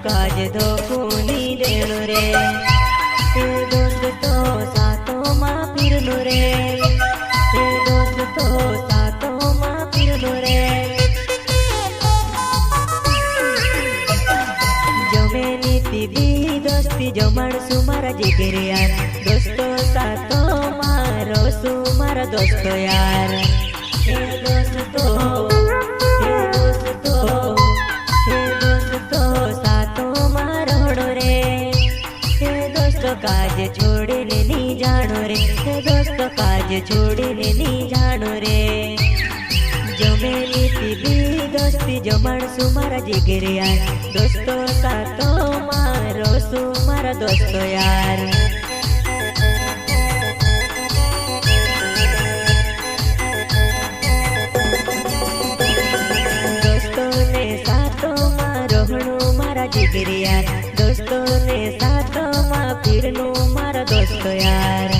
काज धोखूनी देणु रे। दोस्तो सातो मां फिरनु रे। दोस्तो सातो मां फिरनु रे। जमे नीति दी दोस्ती जमण सुमारा जिगर यार। दोस्तो सातो मारो सुमारा दोस्तो यार। दोस्तो काज छोड़ी ने नी जानो रे। दोस्तों काज छोड़ी ने नी जानो रे। जमे नीति दी दोस्ती जमण सुमारा जिगर यार। दोस्तों सातो मारो सुमारा दोस्तो यार। दोस्तों ने सातो मारो हणु मारा जिगर यार। दोस्तों ने सातो मां फिरनु मारा दोस्तो यार।